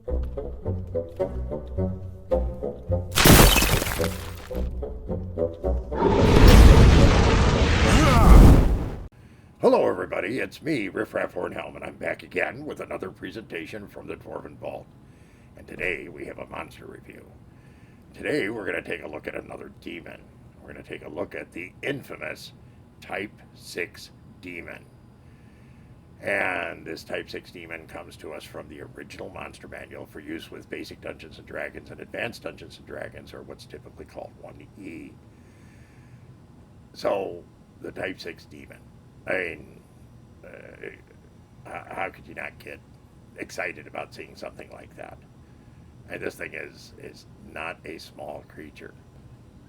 Hello everybody, it's me, Riffraff Hornhelm, and I'm back again with another presentation from the Dwarven Vault. And today we have a monster review. Today we're going to take a look at another demon. We're going to take a look at the infamous Type 6 demon. And this Type 6 demon comes to us from the original monster manual for use with basic Dungeons & Dragons and Advanced Dungeons & Dragons, or what's typically called 1E. So, the Type 6 demon. I mean, how could you not get excited about seeing something like that? And this thing is not a small creature.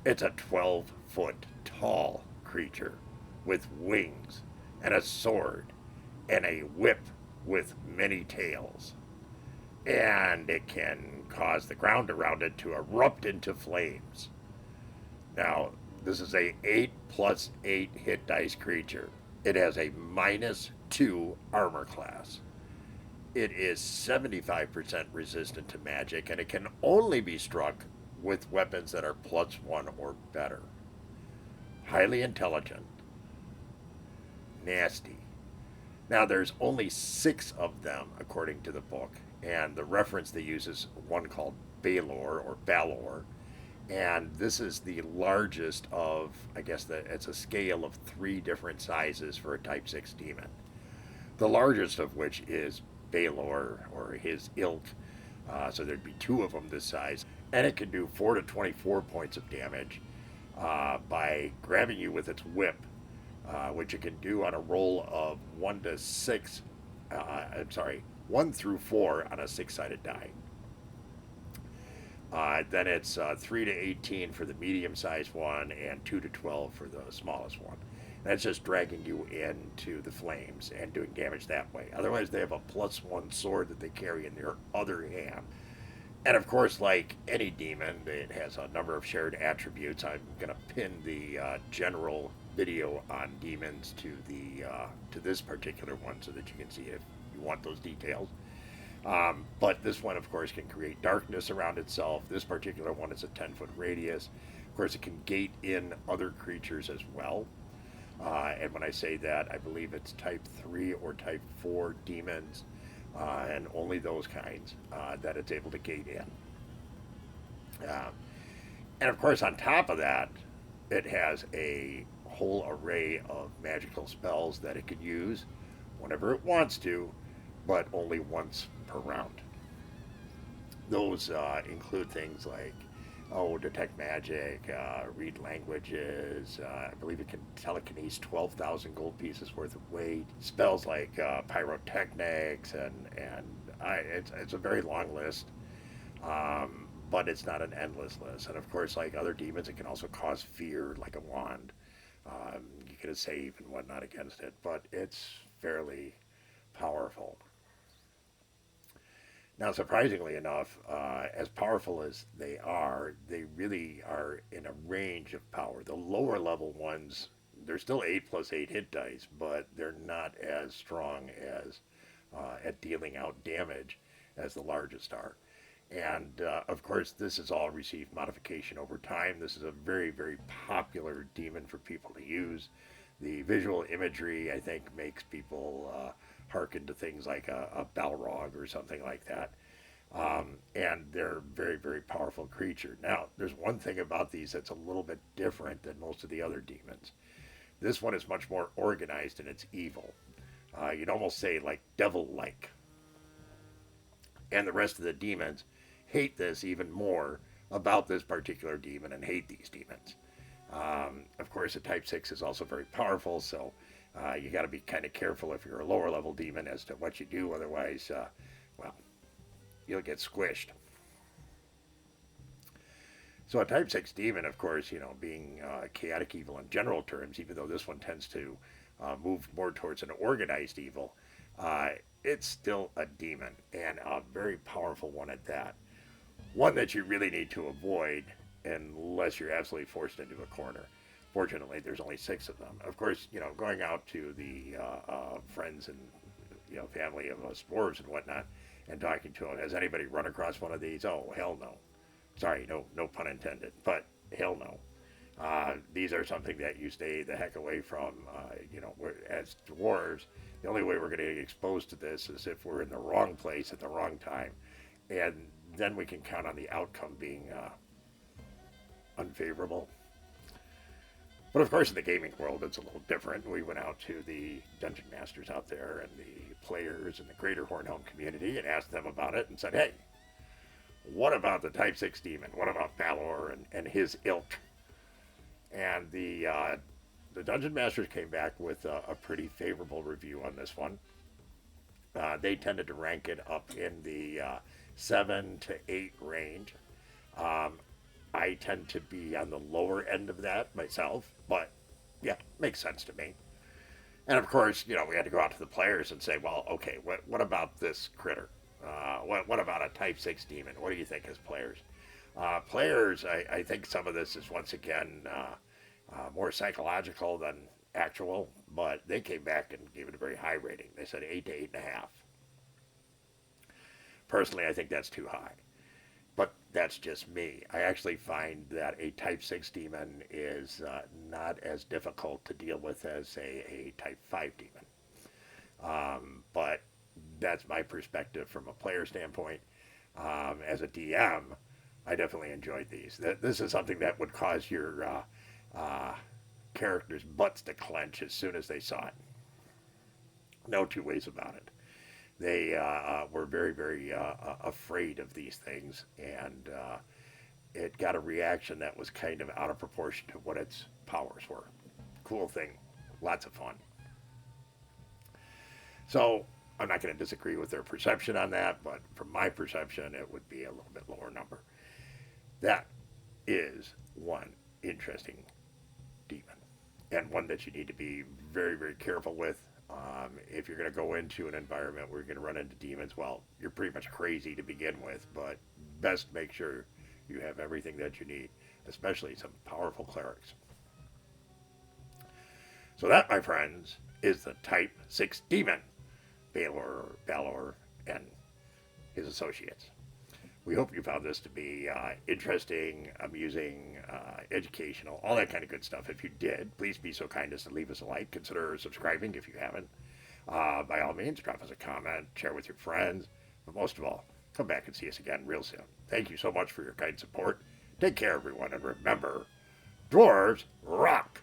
It's a 12-foot tall creature with wings and a sword and a whip with many tails. And it can cause the ground around it to erupt into flames. Now, this is a 8+8 hit dice creature. It has a -2 armor class. It is 75% resistant to magic, and it can only be struck with weapons that are +1 or better. Highly intelligent. Nasty. Now, there's only 6 of them, according to the book, and the reference they use is one called BALOR, or BALOR. And this is the largest of, I guess it's a scale of 3 different sizes for a Type 6 demon. The largest of which is BALOR, or his ilk. So there'd be 2 of them this size. And it can do 4 to 24 points of damage by grabbing you with its whip, which it can do on a roll of 1 through 4 on a 6-sided die. Then it's 3 to 18 for the medium-sized one and 2 to 12 for the smallest one. That's just dragging you into the flames and doing damage that way. Otherwise, they have a +1 sword that they carry in their other hand. And of course, like any demon, it has a number of shared attributes. I'm going to pin the general video on demons to this particular one so that you can see if you want those details. But this one, of course, can create darkness around itself. This particular one is a 10-foot radius. Of course, it can gate in other creatures as well. And when I say that, I believe it's Type 3 or Type 4 demons, and only those kinds that it's able to gate in. And of course, on top of that, it has a whole array of magical spells that it can use whenever it wants to, but only once per round. Those include things like, detect magic, read languages. I believe it can telekinese 12,000 gold pieces worth of weight. Spells like pyrotechnics, and it's a very long list, but it's not an endless list. And of course, like other demons, it can also cause fear, like a wand. You get a save and whatnot against it, but it's fairly powerful. Now, surprisingly enough, as powerful as they really are in a range of power. The lower level ones, they're still 8+8 hit dice, but they're not as strong as at dealing out damage as the largest are. And of course, this has all received modification over time. This is a very, very popular demon for people to use. The visual imagery, I think, makes people hearken to things like a Balrog or something like that. And they're a very, very powerful creature. Now, there's one thing about these that's a little bit different than most of the other demons. This one is much more organized in its evil. You'd almost say like devil-like. And the rest of the demons hate this even more about this particular demon and hate these demons. Of course, a Type 6 is also very powerful, so you got to be kind of careful if you're a lower level demon as to what you do. Otherwise, you'll get squished. So a Type 6 demon, of course, being chaotic evil in general terms, even though this one tends to move more towards an organized evil, it's still a demon, and a very powerful one at that. One that you really need to avoid unless you're absolutely forced into a corner. Fortunately, there's only 6 of them. Of course, going out to the friends and family of us dwarves and whatnot, and talking to them. Has anybody run across one of these? Oh, hell no. Sorry, no pun intended, but hell no. These are something that you stay the heck away from. As dwarves, the only way we're going to get exposed to this is if we're in the wrong place at the wrong time, and then we can count on the outcome being unfavorable. But of course, in the gaming world, it's a little different. We went out to the dungeon masters out there and the players in the greater Hornhelm community and asked them about it and said, hey, what about the Type 6 demon? What about BALOR and his ilk? And the dungeon masters came back with a pretty favorable review on this one. They tended to rank it up in the 7 to 8 range. I tend to be on the lower end of that myself, but yeah, makes sense to me. And of course, we had to go out to the players and say, well, okay, what about this critter? What about a Type 6 demon? What do you think as players? Players, I think some of this is once again more psychological than actual, but they came back and gave it a very high rating. They said 8 to 8.5. Personally, I think that's too high. But that's just me. I actually find that a Type 6 demon is not as difficult to deal with as, say, a Type 5 demon. But that's my perspective from a player standpoint. As a DM, I definitely enjoyed these. This is something that would cause your characters' butts to clench as soon as they saw it. No two ways about it. They were very, very afraid of these things, and it got a reaction that was kind of out of proportion to what its powers were. Cool thing. Lots of fun. So I'm not going to disagree with their perception on that, but from my perception, it would be a little bit lower number. That is one interesting demon, and one that you need to be very, very careful with. If you're going to go into an environment where you're going to run into demons, well, you're pretty much crazy to begin with, but best make sure you have everything that you need, especially some powerful clerics. So that, my friends, is the Type 6 demon, BALOR, and his associates. We hope you found this to be interesting, amusing, educational, all that kind of good stuff. If you did, please be so kind as to leave us a like. Consider subscribing if you haven't. By all means, drop us a comment, share with your friends. But most of all, come back and see us again real soon. Thank you so much for your kind support. Take care, everyone, and remember, dwarves rock!